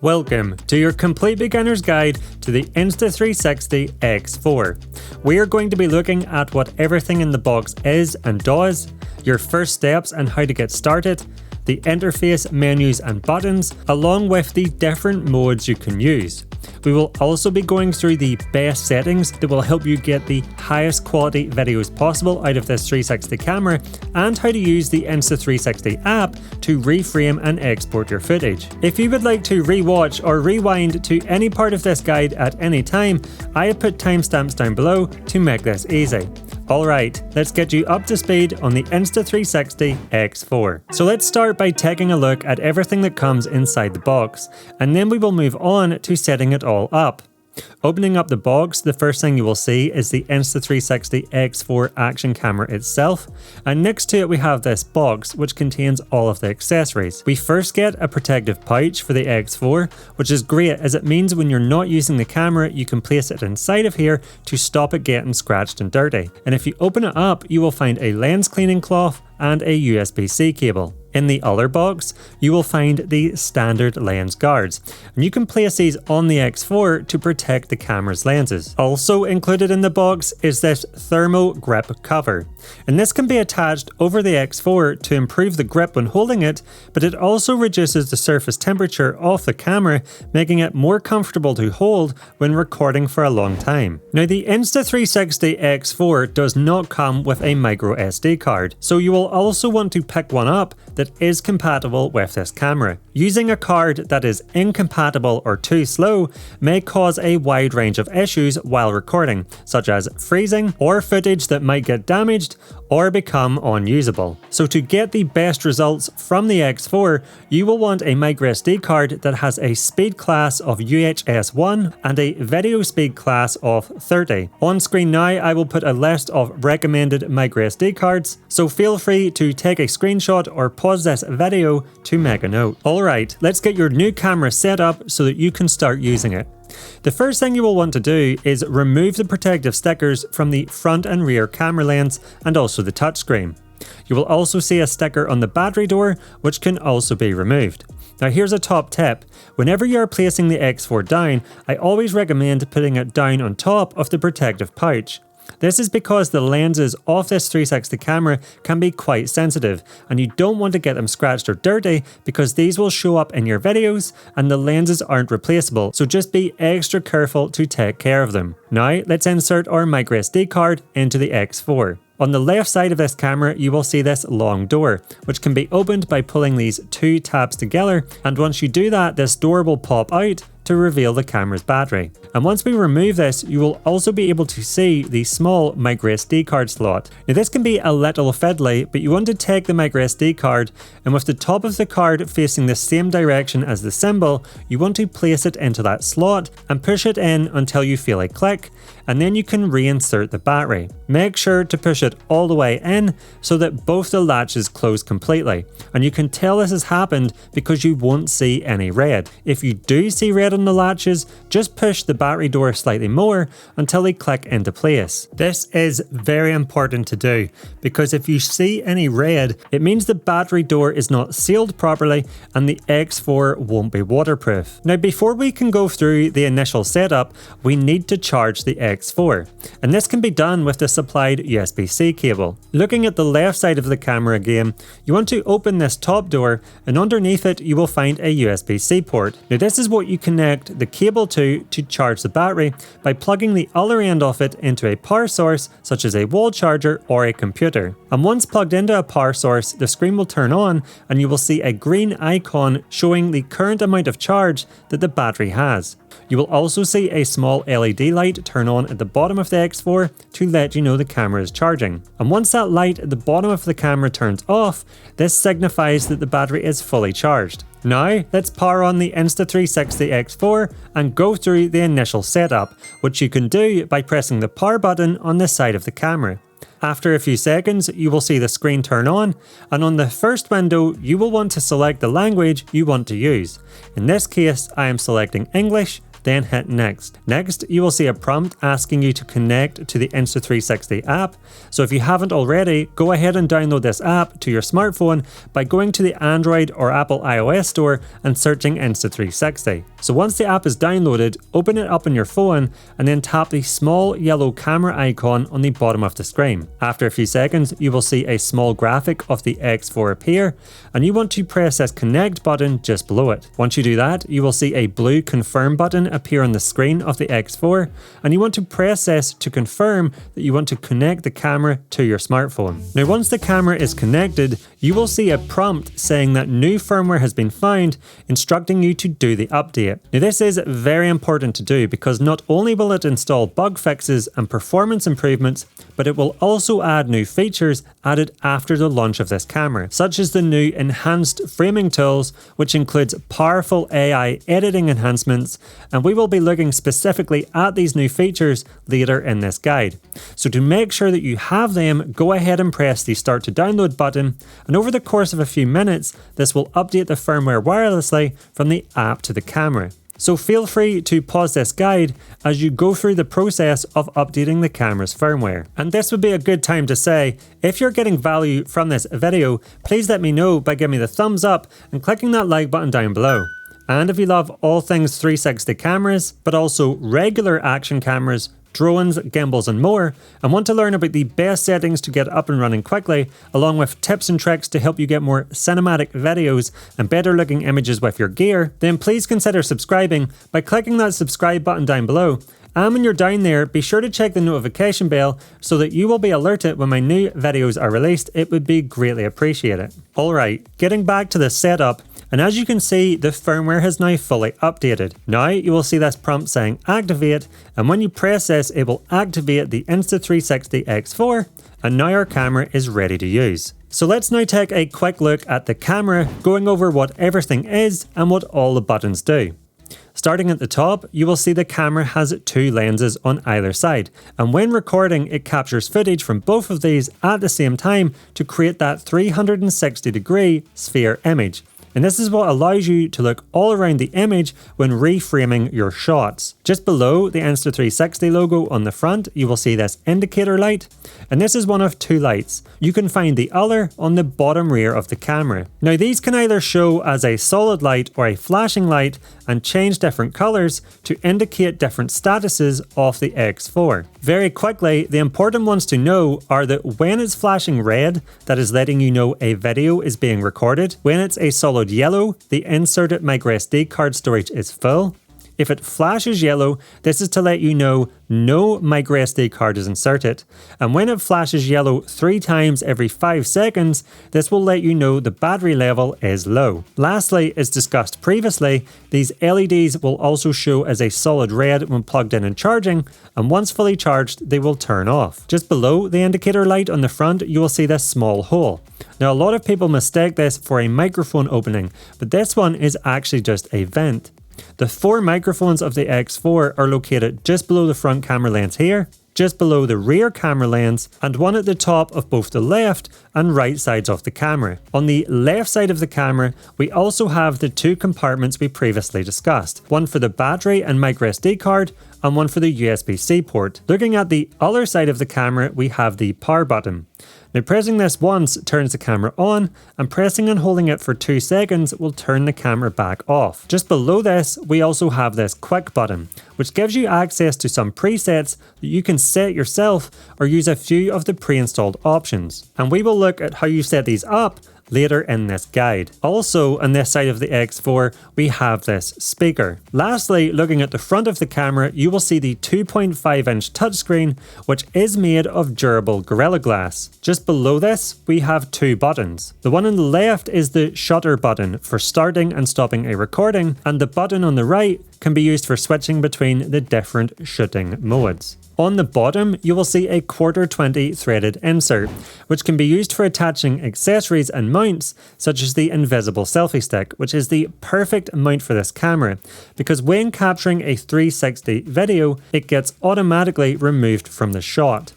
Welcome to your complete beginner's guide to the Insta360 X4. We are going to be looking at what everything in the box is and does, your first steps and how to get started, the interface, menus and buttons, along with the different modes you can use. We will also be going through the best settings that will help you get the highest quality videos possible out of this 360 camera, and how to use the Insta360 app to reframe and export your footage. If you would like to rewatch or rewind to any part of this guide at any time, I have put timestamps down below to make this easy. Alright, let's get you up to speed on the Insta360 X4. So let's start by taking a look at everything that comes inside the box, and then we will move on to setting it all up. Opening up the box, the first thing you will see is the Insta360 X4 action camera itself, and next to it we have this box which contains all of the accessories. We first get a protective pouch for the X4, which is great as it means when you're not using the camera you can place it inside of here to stop it getting scratched and dirty. And if you open it up, you will find a lens cleaning cloth and a USB-C cable. In the other box, you will find the standard lens guards, and you can place these on the X4 to protect the camera's lenses. Also included in the box is this thermal grip cover, and this can be attached over the X4 to improve the grip when holding it, but it also reduces the surface temperature of the camera, making it more comfortable to hold when recording for a long time. Now, the Insta360 X4 does not come with a MicroSD card, so you will also want to pick one up that is compatible with this camera. Using a card that is incompatible or too slow may cause a wide range of issues while recording, such as freezing or footage that might get damaged or become unusable. So to get the best results from the X4, you will want a microSD card that has a speed class of UHS-1 and a video speed class of 30. On screen now I will put a list of recommended microSD cards, so feel free to take a screenshot or pause this video to make a note. Alright, let's get your new camera set up so that you can start using it. The first thing you will want to do is remove the protective stickers from the front and rear camera lens and also the touchscreen. You will also see a sticker on the battery door which can also be removed. Now here's a top tip: whenever you are placing the X4 down, I always recommend putting it down on top of the protective pouch. This is because the lenses of this 360 camera can be quite sensitive, and you don't want to get them scratched or dirty because these will show up in your videos and the lenses aren't replaceable, so just be extra careful to take care of them. Now let's insert our microSD card into the X4. On the left side of this camera you will see this long door, which can be opened by pulling these two tabs together, and once you do that, this door will pop out to reveal the camera's battery. And once we remove this, you will also be able to see the small microSD card slot. Now this can be a little fiddly, but you want to take the microSD card, and with the top of the card facing the same direction as the symbol, you want to place it into that slot and push it in until you feel a click, and then you can reinsert the battery. Make sure to push it all the way in so that both the latches close completely, and you can tell this has happened because you won't see any red. If you do see red on the latches, just push the battery door slightly more until they click into place. This is very important to do because if you see any red, it means the battery door is not sealed properly and the X4 won't be waterproof. Now before we can go through the initial setup, we need to charge the X4, and this can be done with the supplied USB-C cable. Looking at the left side of the camera again, you want to open this top door, and underneath it you will find a USB-C port. Now this is what you connect the cable to charge the battery by plugging the other end of it into a power source such as a wall charger or a computer. And once plugged into a power source, the screen will turn on and you will see a green icon showing the current amount of charge that the battery has. You will also see a small LED light turn on at the bottom of the X4 to let you know the camera is charging. And once that light at the bottom of the camera turns off, this signifies that the battery is fully charged. Now let's power on the Insta360 X4 and go through the initial setup, which you can do by pressing the power button on the side of the camera. After a few seconds, you will see the screen turn on, and on the first window, you will want to select the language you want to use. In this case, I am selecting English, then hit next. Next, you will see a prompt asking you to connect to the Insta360 app. So if you haven't already, go ahead and download this app to your smartphone by going to the Android or Apple iOS store and searching Insta360. So once the app is downloaded, open it up on your phone and then tap the small yellow camera icon on the bottom of the screen. After a few seconds, you will see a small graphic of the X4 appear, and you want to press this connect button just below it. Once you do that, you will see a blue confirm button appear on the screen of the X4, and you want to press this to confirm that you want to connect the camera to your smartphone. Now once the camera is connected, you will see a prompt saying that new firmware has been found, instructing you to do the update. Now this is very important to do because not only will it install bug fixes and performance improvements, but it will also add new features added after the launch of this camera, such as the new enhanced framing tools, which includes powerful AI editing enhancements, and we will be looking specifically at these new features later in this guide. So to make sure that you have them, go ahead and press the start to download button, and over the course of a few minutes, this will update the firmware wirelessly from the app to the camera. So feel free to pause this guide as you go through the process of updating the camera's firmware. And this would be a good time to say, if you're getting value from this video, please let me know by giving me the thumbs up and clicking that like button down below. And if you love all things 360 cameras, but also regular action cameras, drones, gimbals and more, and want to learn about the best settings to get up and running quickly, along with tips and tricks to help you get more cinematic videos and better looking images with your gear, then please consider subscribing by clicking that subscribe button down below. And when you're down there, be sure to check the notification bell so that you will be alerted when my new videos are released. It would be greatly appreciated. Alright, getting back to the setup, and as you can see, the firmware has now fully updated. Now you will see this prompt saying activate, and when you press this, it will activate the Insta360 X4, and now our camera is ready to use. So let's now take a quick look at the camera, going over what everything is and what all the buttons do. Starting at the top, you will see the camera has two lenses on either side, and when recording it captures footage from both of these at the same time to create that 360-degree sphere image. And this is what allows you to look all around the image when reframing your shots. Just below the Insta360 logo on the front, you will see this indicator light, and this is one of two lights. You can find the other on the bottom rear of the camera. Now these can either show as a solid light or a flashing light and change different colors to indicate different statuses of the X4. Very quickly, the important ones to know are that when it's flashing red, that is letting you know a video is being recorded. When it's a solid yellow, the inserted MicroSD card storage is full. If it flashes yellow, this is to let you know no MicroSD card is inserted. And when it flashes yellow 3 times every 5 seconds, this will let you know the battery level is low. Lastly, as discussed previously, these LEDs will also show as a solid red when plugged in and charging, and once fully charged, they will turn off. Just below the indicator light on the front, you will see this small hole. Now a lot of people mistake this for a microphone opening, but this one is actually just a vent. The 4 microphones of the X4 are located just below the front camera lens here, just below the rear camera lens, and one at the top of both the left and right sides of the camera. On the left side of the camera, we also have the 2 compartments we previously discussed, one for the battery and microSD card, and one for the USB-C port. Looking at the other side of the camera, we have the power button. Now pressing this once turns the camera on, and pressing and holding it for 2 seconds will turn the camera back off. Just below this, we also have this quick button, which gives you access to some presets that you can set yourself or use a few of the pre-installed options. And we will look at how you set these up later in this guide. Also on this side of the X4, we have this speaker. Lastly, looking at the front of the camera, you will see the 2.5-inch touchscreen, which is made of durable Gorilla Glass. Just below this, we have 2 buttons. The one on the left is the shutter button for starting and stopping a recording, and the button on the right can be used for switching between the different shooting modes. On the bottom, you will see a 1/4-20 threaded insert, which can be used for attaching accessories and mounts, such as the invisible selfie stick, which is the perfect mount for this camera, because when capturing a 360 video, it gets automatically removed from the shot.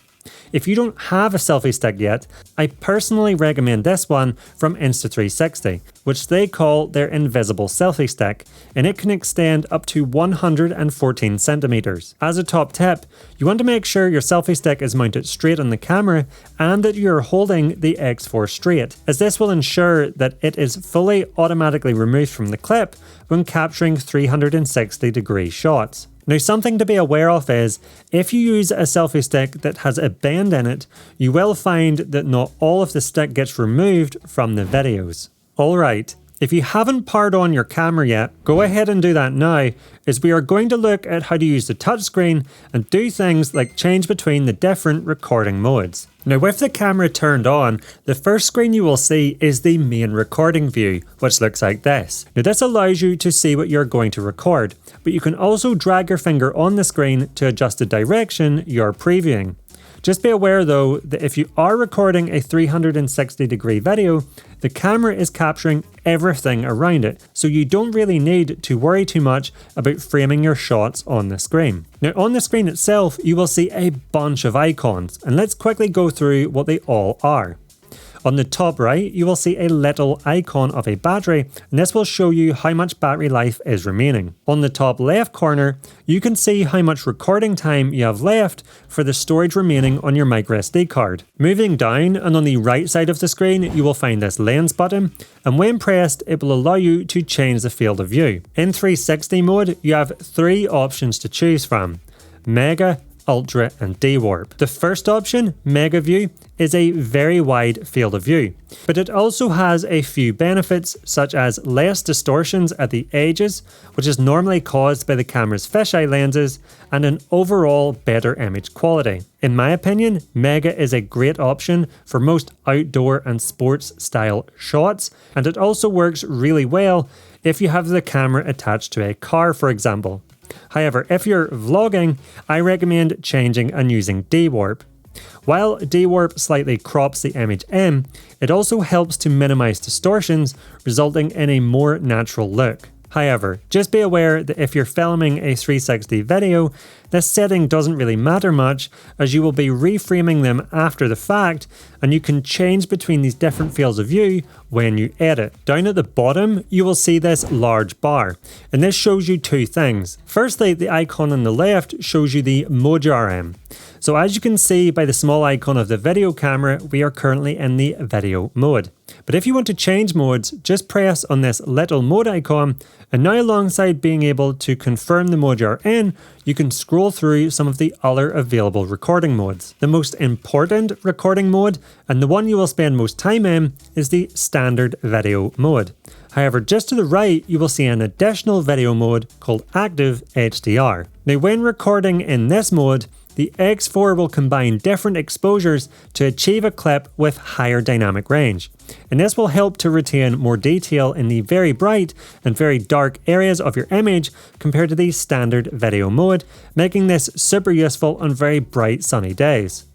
If you don't have a selfie stick yet, I personally recommend this one from Insta360, which they call their invisible selfie stick, and it can extend up to 114 centimeters. As a top tip, you want to make sure your selfie stick is mounted straight on the camera and that you're holding the X4 straight, as this will ensure that it is fully automatically removed from the clip when capturing 360-degree shots. Now, something to be aware of is, if you use a selfie stick that has a bend in it, you will find that not all of the stick gets removed from the videos. Alright, if you haven't powered on your camera yet, go ahead and do that now, as we are going to look at how to use the touchscreen and do things like change between the different recording modes. Now, with the camera turned on, the first screen you will see is the main recording view, which looks like this. Now, this allows you to see what you're going to record, but you can also drag your finger on the screen to adjust the direction you're previewing. Just be aware though that if you are recording a 360-degree video, the camera is capturing everything around it, so you don't really need to worry too much about framing your shots on the screen. Now, on the screen itself, you will see a bunch of icons, and let's quickly go through what they all are. On the top right, you will see a little icon of a battery, and this will show you how much battery life is remaining. On the top left corner, you can see how much recording time you have left for the storage remaining on your MicroSD card. Moving down, and on the right side of the screen, you will find this lens button, and when pressed, it will allow you to change the field of view. In 360 mode, you have 3 options to choose from: Mega, Ultra and D-Warp. The first option, Mega View, is a very wide field of view, but it also has a few benefits such as less distortions at the edges, which is normally caused by the camera's fisheye lenses, and an overall better image quality. In my opinion, Mega is a great option for most outdoor and sports style shots, and it also works really well if you have the camera attached to a car, for example. However, if you're vlogging, I recommend changing and using D-Warp. While D-Warp slightly crops the image in, it also helps to minimize distortions, resulting in a more natural look. However, just be aware that if you're filming a 360 video, this setting doesn't really matter much, as you will be reframing them after the fact, and you can change between these different fields of view when you edit. Down at the bottom, you will see this large bar, and this shows you 2 things. Firstly, the icon on the left shows you the mode you're in. So as you can see by the small icon of the video camera, we are currently in the video mode. But if you want to change modes, just press on this little mode icon, and now alongside being able to confirm the mode you're in, you can scroll through some of the other available recording modes. The most important recording mode, and the one you will spend most time in, is the standard video mode. However, just to the right, you will see an additional video mode called Active HDR. Now, when recording in this mode, the X4 will combine different exposures to achieve a clip with higher dynamic range, and this will help to retain more detail in the very bright and very dark areas of your image compared to the standard video mode, making this super useful on very bright sunny days.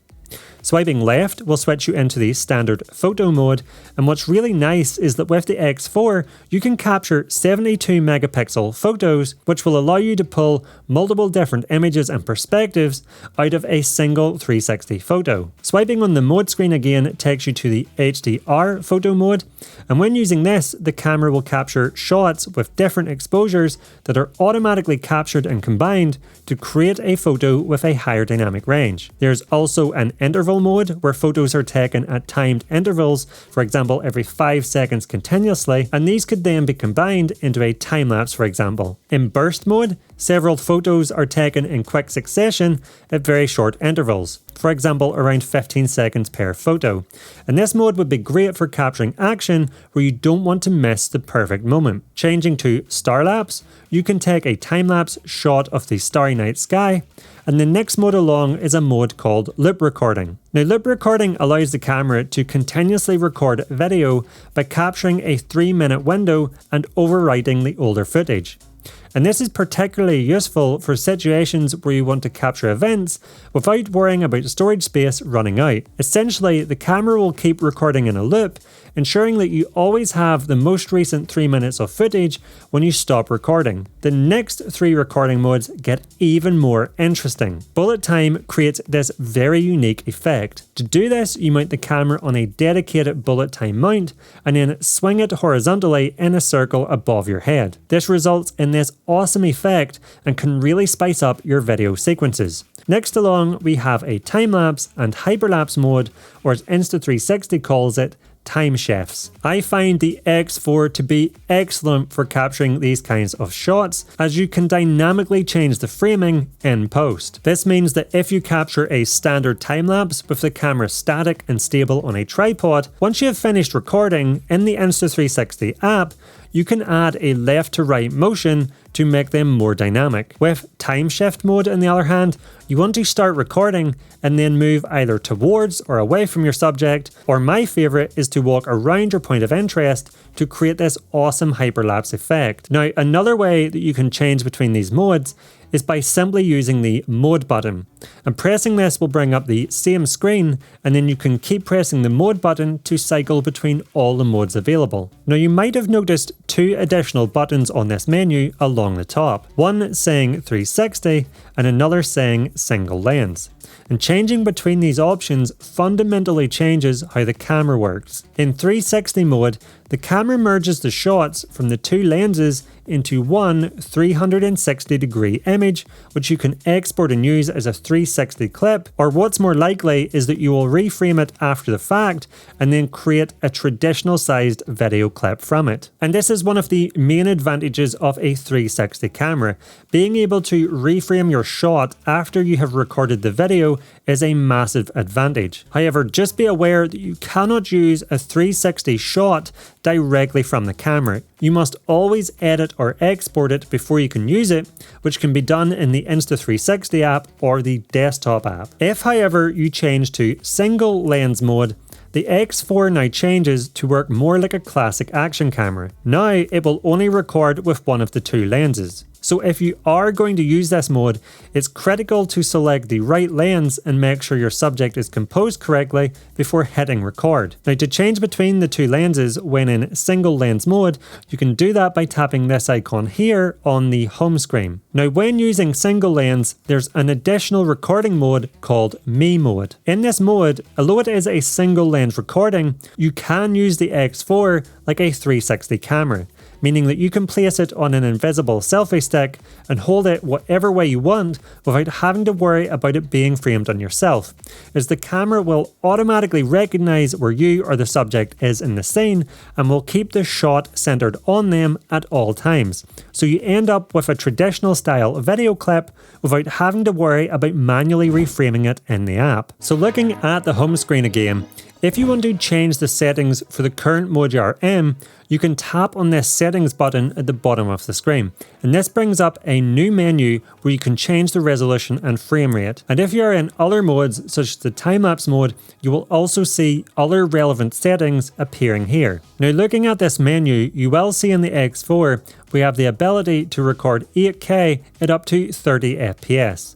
Swiping left will switch you into the standard photo mode, and what's really nice is that with the X4 you can capture 72 megapixel photos, which will allow you to pull multiple different images and perspectives out of a single 360 photo. Swiping on the mode screen again takes you to the HDR photo mode, and when using this, the camera will capture shots with different exposures that are automatically captured and combined to create a photo with a higher dynamic range. There's also an interval mode where photos are taken at timed intervals, for example every 5 seconds continuously, and these could then be combined into a time-lapse, for example. In burst mode, several photos are taken in quick succession at very short intervals, for example around 15 seconds per photo, and this mode would be great for capturing action where you don't want to miss the perfect moment. Changing to star lapse, you can take a time-lapse shot of the starry night sky, and the next mode along is a mode called loop recording. Now, loop recording allows the camera to continuously record video by capturing a 3-minute window and overwriting the older footage. And this is particularly useful for situations where you want to capture events without worrying about storage space running out. Essentially, the camera will keep recording in a loop, ensuring that you always have the most recent 3 minutes of footage when you stop recording. The next 3 recording modes get even more interesting. Bullet time creates this very unique effect. To do this, you mount the camera on a dedicated bullet time mount and then swing it horizontally in a circle above your head. This results in this awesome effect and can really spice up your video sequences. Next along, we have a time-lapse and hyperlapse mode, or as Insta360 calls it, time shifts. I find the X4 to be excellent for capturing these kinds of shots, as you can dynamically change the framing in post. This means that if you capture a standard time-lapse with the camera static and stable on a tripod, once you have finished recording in the Insta360 app, you can add a left to right motion to make them more dynamic. With time shift mode, on the other hand, you want to start recording and then move either towards or away from your subject, or my favourite is to walk around your point of interest to create this awesome hyperlapse effect. Now, another way that you can change between these modes is by simply using the mode button, and pressing this will bring up the same screen, and then you can keep pressing the mode button to cycle between all the modes available. Now, you might have noticed 2 additional buttons on this menu along the top, one saying 360 and another saying single lens. And changing between these options fundamentally changes how the camera works. In 360 mode, the camera merges the shots from the 2 lenses into one 360 degree image, which you can export and use as a 360 clip, or what's more likely is that you will reframe it after the fact and then create a traditional sized video clip from it. And this is one of the main advantages of a 360 camera. Being able to reframe your shot after you have recorded the video is a massive advantage. However, just be aware that you cannot use a 360 shot directly from the camera. You must always edit or export it before you can use it, which can be done in the Insta360 app or the desktop app. If, however, you change to single lens mode, the X4 now changes to work more like a classic action camera. Now it will only record with one of the 2 lenses. So if you are going to use this mode, it's critical to select the right lens and make sure your subject is composed correctly before hitting record. Now, to change between the 2 lenses when in single lens mode, you can do that by tapping this icon here on the home screen. Now, when using single lens, there's an additional recording mode called Me mode. In this mode, although it is a single lens recording, you can use the X4 like a 360 camera, meaning that you can place it on an invisible selfie stick and hold it whatever way you want without having to worry about it being framed on yourself, as the camera will automatically recognize where you or the subject is in the scene and will keep the shot centered on them at all times. So you end up with a traditional style video clip without having to worry about manually reframing it in the app. So looking at the home screen again, if you want to change the settings for the current mode you are in, you can tap on this settings button at the bottom of the screen, and this brings up a new menu where you can change the resolution and frame rate. And if you are in other modes such as the time-lapse mode, you will also see other relevant settings appearing here. Now, looking at this menu, you will see in the X4 we have the ability to record 8K at up to 30 FPS.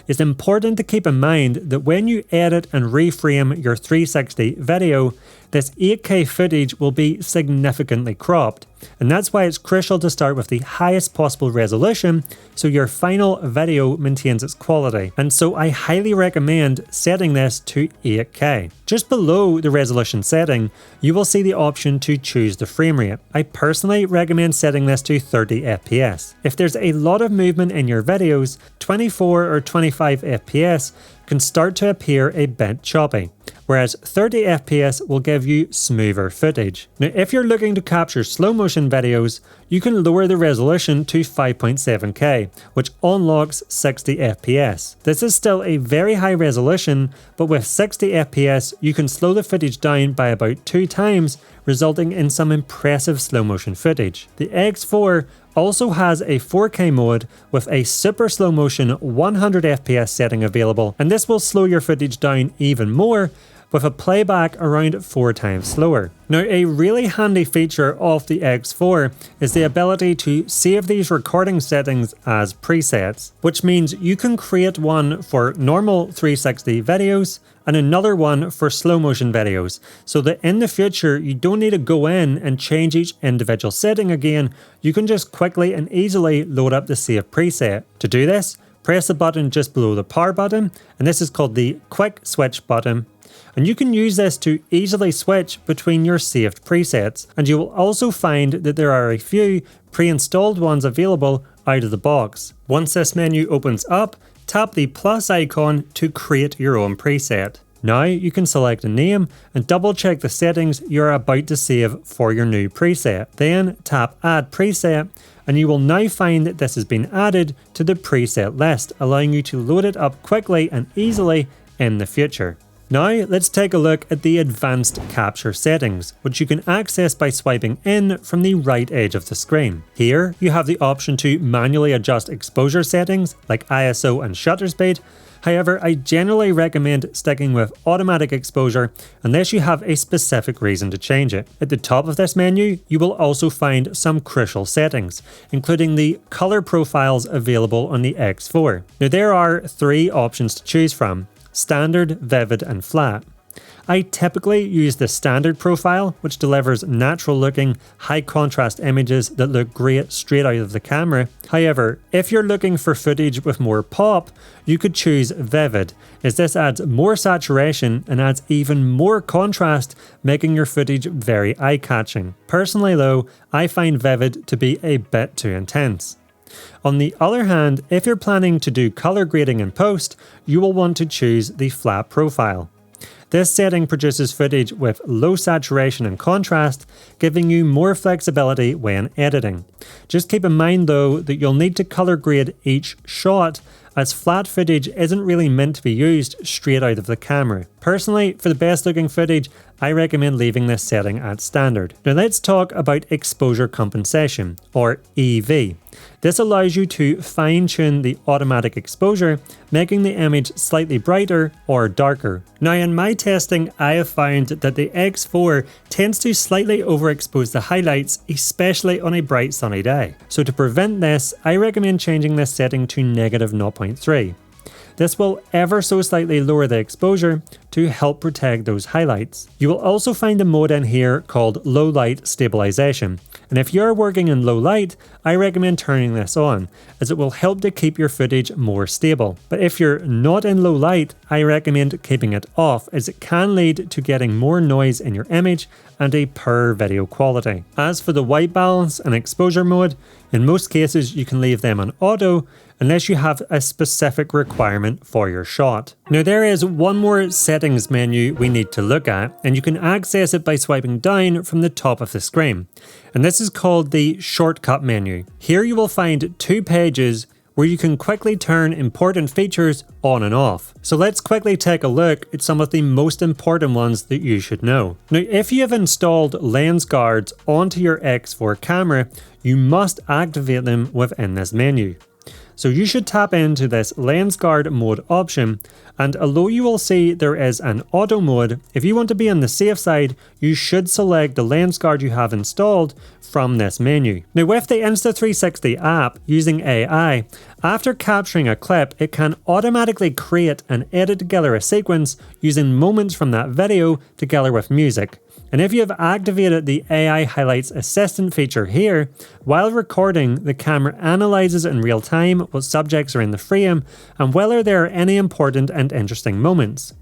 It's important to keep in mind that when you edit and reframe your 360 video, this 8K footage will be significantly cropped, and that's why it's crucial to start with the highest possible resolution so your final video maintains its quality. And so I highly recommend setting this to 8K. Just below the resolution setting, you will see the option to choose the frame rate. I personally recommend setting this to 30 FPS. If there's a lot of movement in your videos, 24 or 25 FPS can start to appear a bit choppy, whereas 30 FPS will give you smoother footage. Now, if you're looking to capture slow motion videos, you can lower the resolution to 5.7K, which unlocks 60 FPS. This is still a very high resolution, but with 60 FPS, you can slow the footage down by about 2 times, resulting in some impressive slow motion footage. The X4 also has a 4K mode with a super slow motion 100 FPS setting available, and this will slow your footage down even more, with a playback around 4 times slower. Now, a really handy feature of the X4 is the ability to save these recording settings as presets, which means you can create one for normal 360 videos and another one for slow motion videos, so that in the future you don't need to go in and change each individual setting again. You can just quickly and easily load up the save preset. To do this, press the button just below the power button, and this is called the quick switch button. And you can use this to easily switch between your saved presets, and you will also find that there are a few pre-installed ones available out of the box. Once this menu opens up, tap the plus icon to create your own preset. Now you can select a name and double check the settings you're about to save for your new preset. Then tap add preset, and you will now find that this has been added to the preset list, allowing you to load it up quickly and easily in the future. Now let's take a look at the advanced capture settings, which you can access by swiping in from the right edge of the screen. Here you have the option to manually adjust exposure settings like ISO and shutter speed. However, I generally recommend sticking with automatic exposure unless you have a specific reason to change it. At the top of this menu, you will also find some crucial settings, including the color profiles available on the X4. Now there are 3 options to choose from: standard, vivid and flat. I typically use the standard profile, which delivers natural looking, high contrast images that look great straight out of the camera. However, if you're looking for footage with more pop, you could choose vivid, as this adds more saturation and adds even more contrast, making your footage very eye-catching. Personally though, I find vivid to be a bit too intense. On the other hand, if you're planning to do color grading in post, you will want to choose the flat profile. This setting produces footage with low saturation and contrast, giving you more flexibility when editing. Just keep in mind though that you'll need to color grade each shot, as flat footage isn't really meant to be used straight out of the camera. Personally, for the best looking footage, I recommend leaving this setting at standard. Now let's talk about exposure compensation, or EV. This allows you to fine-tune the automatic exposure, making the image slightly brighter or darker. Now in my testing, I have found that the X4 tends to slightly overexpose the highlights, especially on a bright sunny day. So to prevent this, I recommend changing this setting to -0.3. This will ever so slightly lower the exposure to help protect those highlights. You will also find a mode in here called low light stabilization, and if you're working in low light, I recommend turning this on, as it will help to keep your footage more stable. But if you're not in low light, I recommend keeping it off, as it can lead to getting more noise in your image and a poor video quality. As for the white balance and exposure mode, in most cases you can leave them on auto unless you have a specific requirement for your shot. Now there is one more settings menu we need to look at, and you can access it by swiping down from the top of the screen. And this is called the shortcut menu. Here you will find 2 pages where you can quickly turn important features on and off. So let's quickly take a look at some of the most important ones that you should know. Now, if you have installed lens guards onto your X4 camera, you must activate them within this menu. So you should tap into this lens guard mode option, and although you will see there is an auto mode, if you want to be on the safe side, you should select the lens guard you have installed from this menu. Now with the Insta360 app using AI, after capturing a clip, it can automatically create and edit together a sequence using moments from that video together with music. And if you have activated the AI Highlights Assistant feature here, while recording, the camera analyzes in real time what subjects are in the frame and whether there are any important and interesting moments.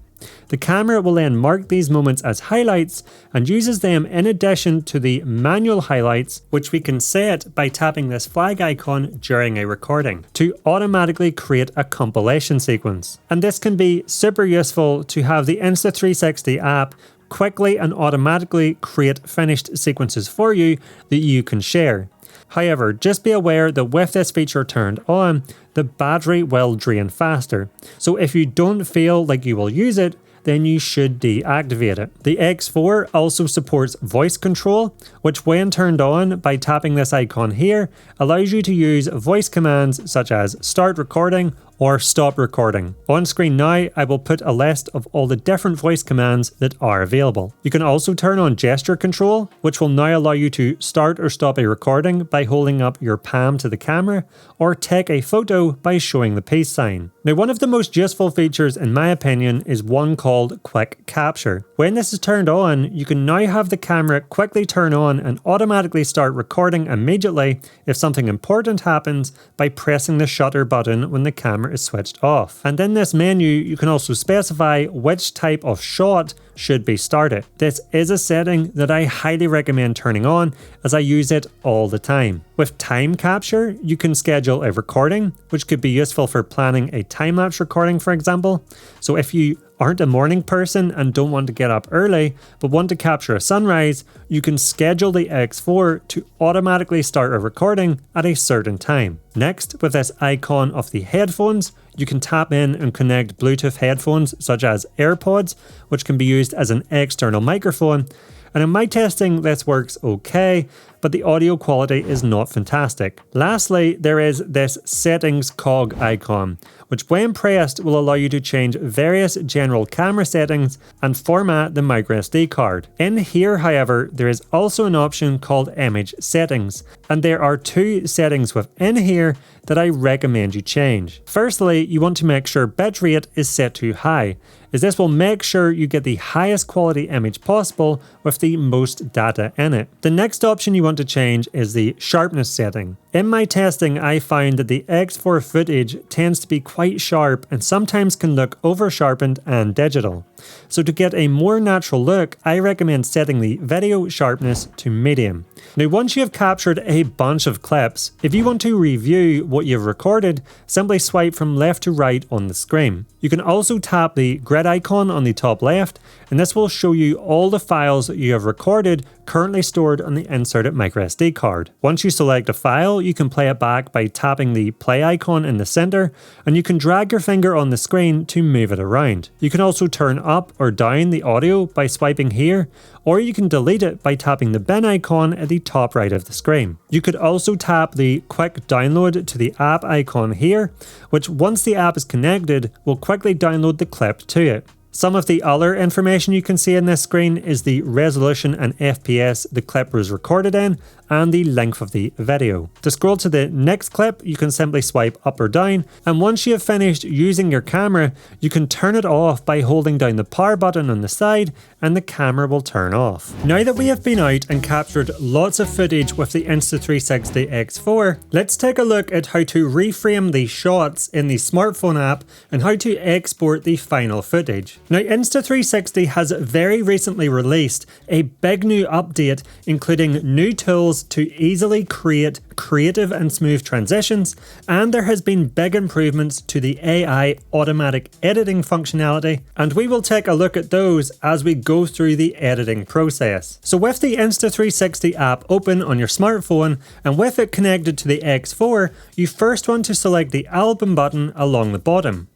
The camera will then mark these moments as highlights and uses them in addition to the manual highlights, which we can set by tapping this flag icon during a recording, to automatically create a compilation sequence. And this can be super useful to have the Insta360 app quickly and automatically create finished sequences for you that you can share. However, just be aware that with this feature turned on, the battery will drain faster. So if you don't feel like you will use it, then you should deactivate it. The X4 also supports voice control, which when turned on by tapping this icon here, allows you to use voice commands such as start recording or stop recording. On screen now, I will put a list of all the different voice commands that are available. You can also turn on gesture control, which will now allow you to start or stop a recording by holding up your palm to the camera, or take a photo by showing the peace sign. Now, one of the most useful features in my opinion is one called Quick Capture. When this is turned on, you can now have the camera quickly turn on and automatically start recording immediately if something important happens by pressing the shutter button when the camera is switched off. And in this menu, you can also specify which type of shot should be started. This is a setting that I highly recommend turning on as I use it all the time. With time capture, you can schedule a recording, which could be useful for planning a time-lapse recording, for example. So if you aren't a morning person and don't want to get up early, but want to capture a sunrise, you can schedule the X4 to automatically start a recording at a certain time. Next, with this icon of the headphones, you can tap in and connect Bluetooth headphones such as AirPods, which can be used as an external microphone. And in my testing, this works okay, but the audio quality is not fantastic. Lastly, there is this settings cog icon, which when pressed will allow you to change various general camera settings and format the MicroSD card. In here, however, there is also an option called image settings, and there are two settings within here that I recommend you change. Firstly, you want to make sure bitrate is set to high, as this will make sure you get the highest quality image possible with the most data in it. The next option you want to change is the sharpness setting. In my testing, I found that the X4 footage tends to be quite sharp and sometimes can look over sharpened and digital. So to get a more natural look, I recommend setting the video sharpness to medium. Now, once you have captured a bunch of clips, if you want to review what you've recorded, simply swipe from left to right on the screen. You can also tap the grid icon on the top left, and this will show you all the files that you have recorded currently stored on the inserted microSD card. Once you select a file, you can play it back by tapping the play icon in the center, and you can drag your finger on the screen to move it around. You can also turn up or down the audio by swiping here, or you can delete it by tapping the bin icon at the top right of the screen. You could also tap the quick download to the app icon here, which once the app is connected will quickly download the clip to it. Some of the other information you can see in this screen is the resolution and FPS the clip was recorded in, and the length of the video. To scroll to the next clip, you can simply swipe up or down, and once you have finished using your camera, you can turn it off by holding down the power button on the side, and the camera will turn off. Now that we have been out and captured lots of footage with the Insta360 X4, let's take a look at how to reframe the shots in the smartphone app and how to export the final footage. Now, Insta360 has very recently released a big new update, including new tools to easily create creative and smooth transitions, and there has been big improvements to the AI automatic editing functionality, and we will take a look at those as we go through the editing process. So with the Insta360 app open on your smartphone and with it connected to the X4, you first want to select the album button along the bottom.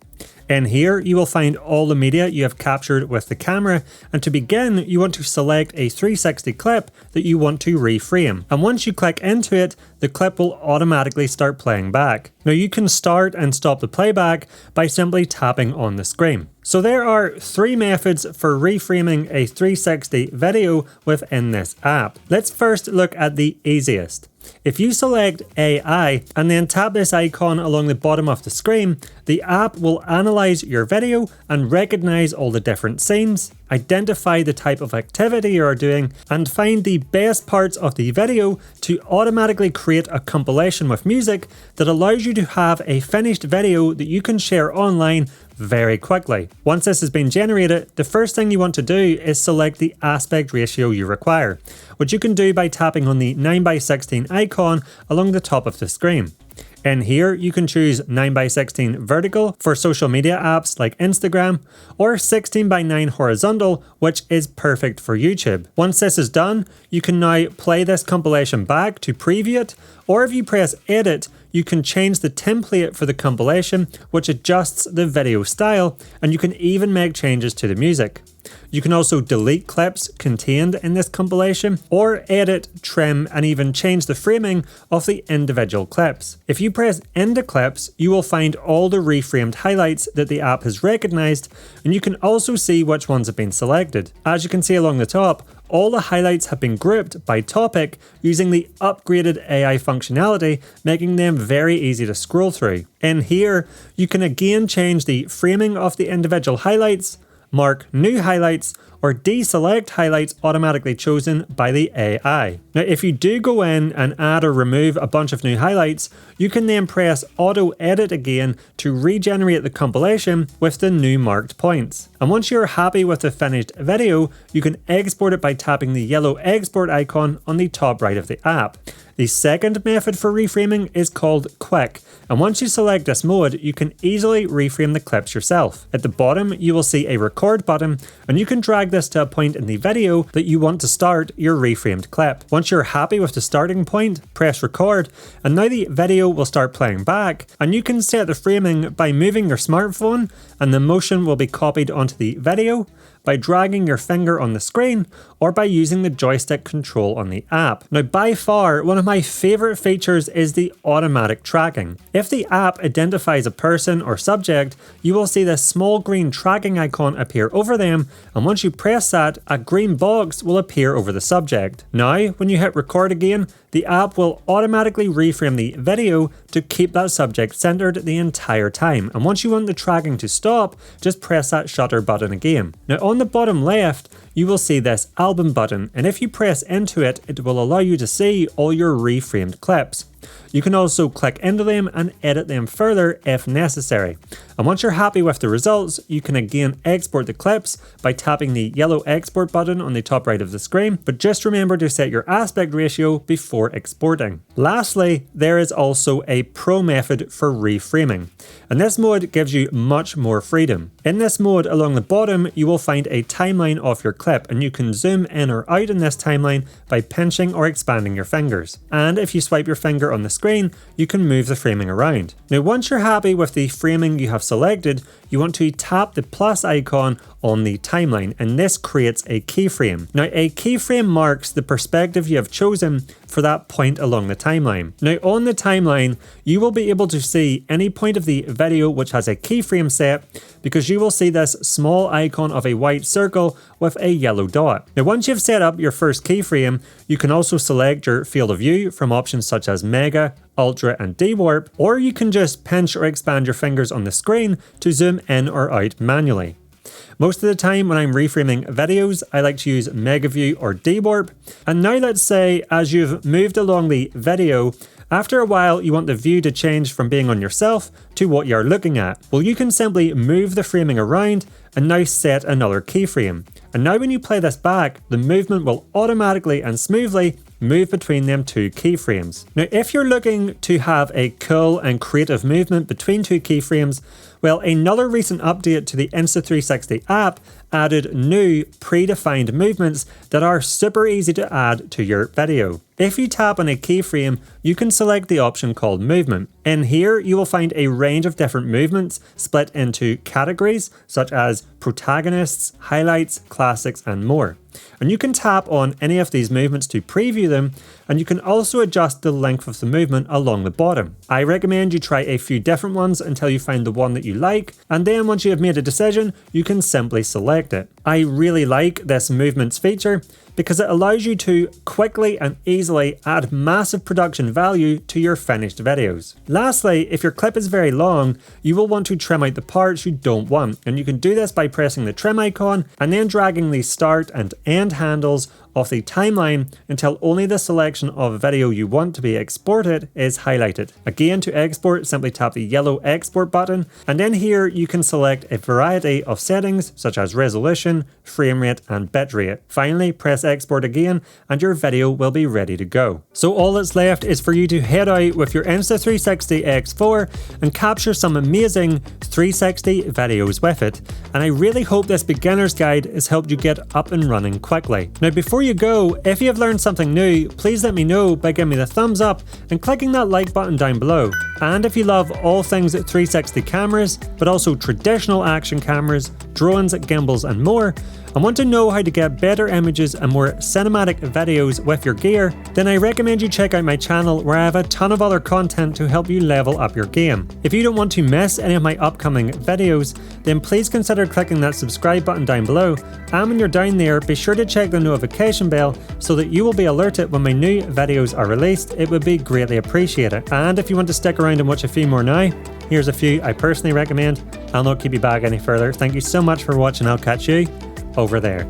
In here, you will find all the media you have captured with the camera, and to begin, you want to select a 360 clip that you want to reframe. And once you click into it, the clip will automatically start playing back. Now you can start and stop the playback by simply tapping on the screen. So there are three methods for reframing a 360 video within this app. Let's first look at the easiest. If you select AI and then tap this icon along the bottom of the screen, the app will analyze your video and recognize all the different scenes, identify the type of activity you are doing, and find the best parts of the video to automatically create a compilation with music that allows you to have a finished video that you can share online very quickly. Once this has been generated, the first thing you want to do is select the aspect ratio you require, which you can do by tapping on the 9:16 icon along the top of the screen. In here, you can choose 9:16 vertical for social media apps like Instagram, or 16:9 horizontal, which is perfect for YouTube. Once this is done, you can now play this compilation back to preview it, or if you press edit, you can change the template for the compilation, which adjusts the video style, and you can even make changes to the music. You can also delete clips contained in this compilation, or edit, trim, and even change the framing of the individual clips. If you press into clips, you will find all the reframed highlights that the app has recognized, and you can also see which ones have been selected. As you can see along the top, all the highlights have been grouped by topic using the upgraded AI functionality, making them very easy to scroll through. In here, you can again change the framing of the individual highlights, mark new highlights, or deselect highlights automatically chosen by the AI. Now, if you do go in and add or remove a bunch of new highlights, you can then press auto edit again to regenerate the compilation with the new marked points. And once you're happy with the finished video, you can export it by tapping the yellow export icon on the top right of the app. The second method for reframing is called Quick, and once you select this mode, you can easily reframe the clips yourself. At the bottom, you will see a record button, and you can drag this to a point in the video that you want to start your reframed clip. Once you're happy with the starting point, press record, and now the video will start playing back, and you can set the framing by moving your smartphone, and the motion will be copied onto the video, by dragging your finger on the screen, or by using the joystick control on the app. Now, by far, one of my favourite features is the automatic tracking. If the app identifies a person or subject, you will see this small green tracking icon appear over them, and once you press that, a green box will appear over the subject. Now, when you hit record again, the app will automatically reframe the video to keep that subject centered the entire time. And once you want the tracking to stop, just press that shutter button again. Now, on the bottom left, you will see this album button, and if you press into it, it will allow you to see all your reframed clips. You can also click into them and edit them further if necessary. And once you're happy with the results, you can again export the clips by tapping the yellow export button on the top right of the screen, but just remember to set your aspect ratio before exporting. Lastly, there is also a pro method for reframing, and this mode gives you much more freedom. In this mode, along the bottom, you will find a timeline of your clip, and you can zoom in or out in this timeline by pinching or expanding your fingers. And if you swipe your finger on the screen, you can move the framing around. Now, once you're happy with the framing you have selected, you want to tap the plus icon on the timeline, and this creates a keyframe. Now, a keyframe marks the perspective you have chosen for that point along the timeline. Now, on the timeline, you will be able to see any point of the video which has a keyframe set, because you will see this small icon of a white circle with a yellow dot. Now, once you've set up your first keyframe, you can also select your field of view from options such as Mega, Ultra, and Dewarp, or you can just pinch or expand your fingers on the screen to zoom in or out manually. Most of the time when I'm reframing videos, I like to use Mega View or Dewarp. And now let's say as you've moved along the video, after a while you want the view to change from being on yourself to what you're looking at. Well, you can simply move the framing around and now set another keyframe. And now when you play this back, the movement will automatically and smoothly move between them two keyframes. Now, if you're looking to have a cool and creative movement between two keyframes, well, another recent update to the Insta360 app added new predefined movements that are super easy to add to your video. If you tap on a keyframe, you can select the option called Movement. In here, you will find a range of different movements split into categories such as protagonists, highlights, classics, and more. And you can tap on any of these movements to preview them, and you can also adjust the length of the movement along the bottom. I recommend you try a few different ones until you find the one that you like, and then once you have made a decision, you can simply select it. I really like this movements feature because it allows you to quickly and easily add massive production value to your finished videos. Lastly, if your clip is very long, you will want to trim out the parts you don't want, and you can do this by pressing the trim icon and then dragging the start and end handles of the timeline until only the selection of video you want to be exported is highlighted. Again, to export, simply tap the yellow export button, and then here you can select a variety of settings such as resolution, frame rate and bitrate. Finally, press export again and your video will be ready to go. So all that's left is for you to head out with your Insta360 X4 and capture some amazing 360 videos with it. And I really hope this beginner's guide has helped you get up and running quickly. Now before you go, if you have learned something new, please let me know by giving me the thumbs up and clicking that like button down below. And if you love all things 360 cameras, but also traditional action cameras, drones, gimbals and more, and want to know how to get better images and more cinematic videos with your gear, then I recommend you check out my channel where I have a ton of other content to help you level up your game. If you don't want to miss any of my upcoming videos, then please consider clicking that subscribe button down below, and when you're down there, be sure to check the notification bell so that you will be alerted when my new videos are released. It would be greatly appreciated. And if you want to stick around and watch a few more now, here's a few I personally recommend. I'll not keep you back any further. Thank you so much for watching. I'll catch you over there.